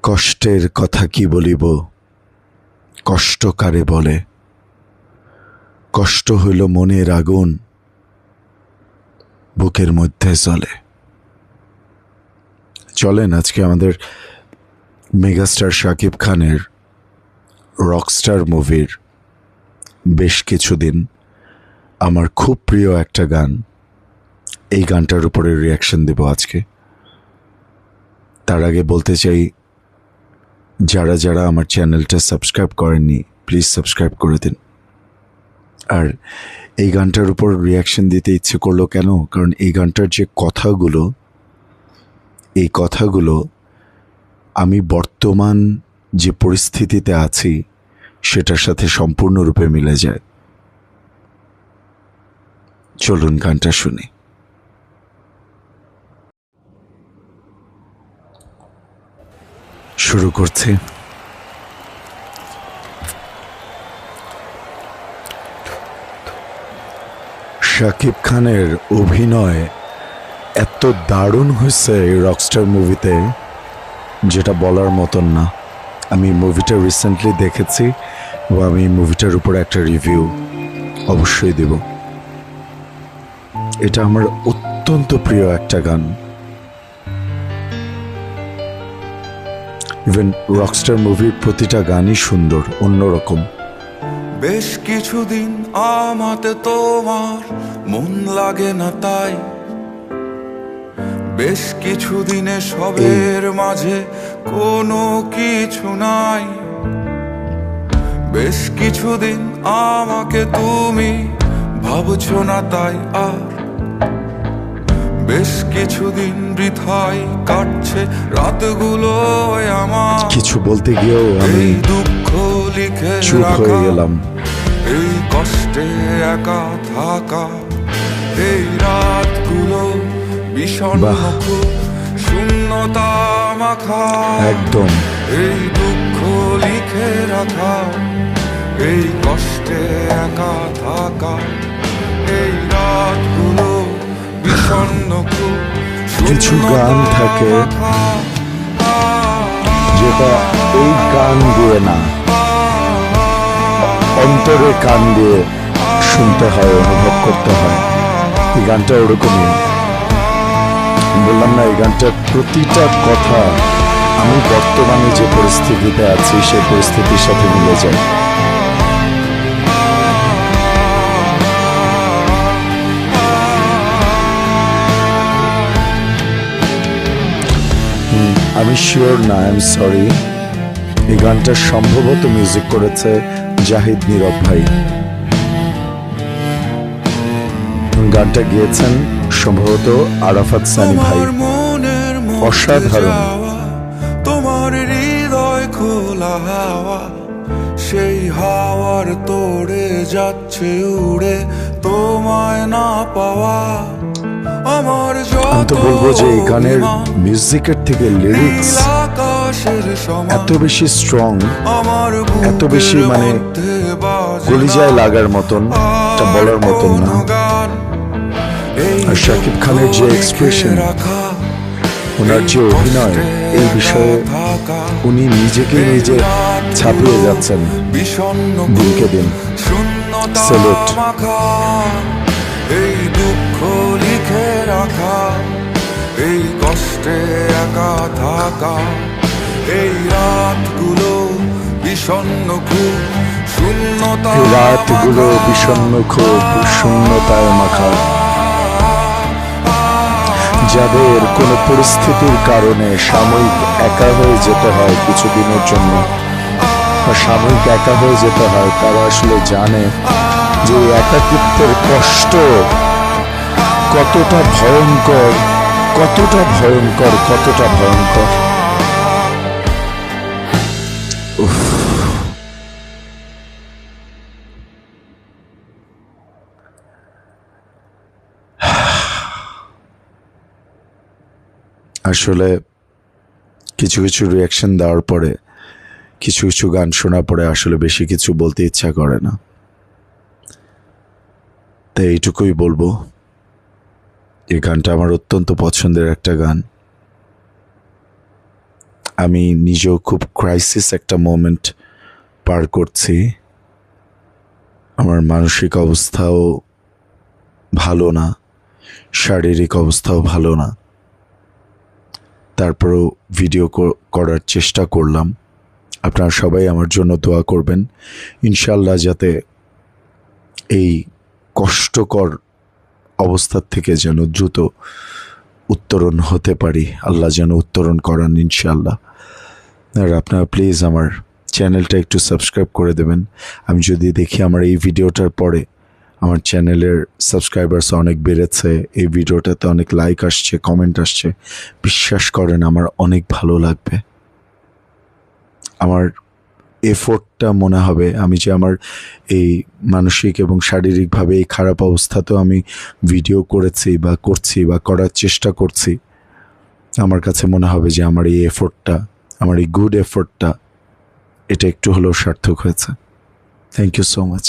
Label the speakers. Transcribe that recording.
Speaker 1: কষ্টের কথা কি বলিব, কষ্ট কারে বলে। কষ্ট হইল মনের আগুন, বুকের মধ্যে জ্বলে। চলেন আজকে আমাদের মেগাস্টার শাকিব খানের রকস্টার মুভির বেশ কিছুদিন আমার খুব প্রিয় একটা গান, এই গানটার উপরে রিয়াকশন দেব আজকে। তার আগে বলতে চাই, যারা যারা আমার চ্যানেলটা সাবস্ক্রাইব করেননি প্লিজ সাবস্ক্রাইব করে দিন। আর এই গানটার উপর রিয়াকশন দিতে ইচ্ছে করলো কেন, কারণ এই গানটার যে কথাগুলো, এই কথাগুলো আমি বর্তমান যে পরিস্থিতিতে আছি সেটার সাথে সম্পূর্ণরূপে মিলে যায়। চলুন গানটা শুনি। শুরু করছি। শাকিব খানের অভিনয় এত দারুণ হয়েছে এই রকস্টার মুভিতে, যেটা বলার মতন না। আমি মুভিটা রিসেন্টলি দেখেছি এবং আমি মুভিটার উপর একটা রিভিউ অবশ্যই দেব। এটা আমার অত্যন্ত প্রিয় একটা গান। ইভেন রকস্টার মুভির প্রতিটা গানই সুন্দর, অন্যরকম।
Speaker 2: বেশ কিছুদিন আমাতে তোমার মন লাগে না, তাই বেশ কিছুদিনে সবের মাঝে কোনো কিছু নাই। বেশ কিছুদিন আমাকে তুমি ভাবছো না, তাই আর বেশ কিছুদিন বৃথাই কাটছে রাতগুলো আমার।
Speaker 1: কিছু বলতে গিয়েও আমি
Speaker 2: দুঃখ লিখে
Speaker 1: চুপ হয়ে গেলাম।
Speaker 2: এই কষ্টে একা থাকা, এই রাতগুলো বিষণ্ণ শূন্যতা মাখা,
Speaker 1: একদম
Speaker 2: এই দুঃখ লিখে রাখা, এই কষ্টে একা থাকা, এই রাতগুলো বিষণ্ণ
Speaker 1: কিছু গান থাকে যেটা এই গান দিয়ে না, অন্তরে কান দিয়ে শুনতে হয়, অনুভব করতে হয়। এই গানটা ওরকমই। বললাম না, এই গানটার প্রতিটা কথা আমি বর্তমানে যে পরিস্থিতিতে আছি সেই পরিস্থিতির সাথে মিলে যায়। আমি শিওর না, আই এম সরি, এই গানটা সম্ভবত মিউজিক করেছে জাহিদ নীরব ভাই। গানটা গিয়েছেন সম্ভবত আরাফাত সানি ভাই। অসাধারণ।
Speaker 2: তোমার হৃদয় খোলা হাওয়া, সেই হাওয়ার তোড়ে যাচ্ছে উড়ে তোমায় না পাওয়া। আমার
Speaker 1: আমি তো বলবো যে এই গানের মিউজিকের থেকে লিরিক্স এত বেশি স্ট্রং, এত বেশি মানে কলিজায় লাগার মতন, এটা বলার মতন না। আর শাকিব খানের যে এক্সপ্রেশন, ওনার যে অভিনয়, এই বিষয়ে উনি নিজেকে নিজে ছাপিয়ে যাচ্ছেন দিনকে দিন। স্যালুট।
Speaker 2: এই দুঃখ লিখে রাখা, এই কষ্টে একা থাকা, এই রাতগুলো বিষণ্ণ খুব শূন্যতা,
Speaker 1: রাতগুলো বিষণ্ণ খুব শূন্যতায় মাখা। যাদের কোনো পরিস্থিতির কারণে সাময়িক একা হয়ে যেতে হয় কিছুদিনের জন্য, বা সাময়িক একা হয়ে যেতে হয়, তারা আসলে জানে যে একাকিত্বের কষ্ট কতটা ভয়ঙ্কর, কতটা ভয়ঙ্কর, কতটা ভয়ঙ্কর। আসলে কিছু কিছু রিয়াকশন দেওয়ার পরে, কিছু কিছু গান শোনার পরে আসলে বেশি কিছু বলতে ইচ্ছা করে না। তাই এইটুকুই বলবো, এই গানটা আমার অত্যন্ত পছন্দের একটা গান। আমি নিজেও খুব ক্রাইসিস একটা মোমেন্ট পার করছি। আমার মানসিক অবস্থাও ভালো না, শারীরিক অবস্থাও ভালো না। তারপরেও ভিডিও করার চেষ্টা করলাম। আপনারা সবাই আমার জন্য দোয়া করবেন, ইনশাল্লাহ যাতে এই কষ্টকর অবস্থার থেকে যেন দ্রুত উত্তরণ হতে পারি, আল্লাহ যেন উত্তরণ করান ইনশাল্লাহ। আর আপনারা প্লিজ আমার চ্যানেলটা একটু সাবস্ক্রাইব করে দেবেন। আমি যদি দেখি আমার এই ভিডিওটার পরে আমার চ্যানেলের সাবস্ক্রাইবার্স অনেক বেড়েছে, এই ভিডিওটাতে অনেক লাইক আসছে, কমেন্ট আসছে, বিশ্বাস করেন আমার অনেক ভালো লাগবে। আমার এফোর্টটা মনে হবে আমি যে আমার এই মানসিক এবং শারীরিকভাবে এই খারাপ অবস্থাতেও আমি ভিডিও করেছি বা করছি বা করার চেষ্টা করছি, আমার কাছে মনে হবে যে আমার এই এফোর্টটা, আমার এই গুড এফোর্টটা, এটা একটু হলেও সার্থক হয়েছে। Thank you so much.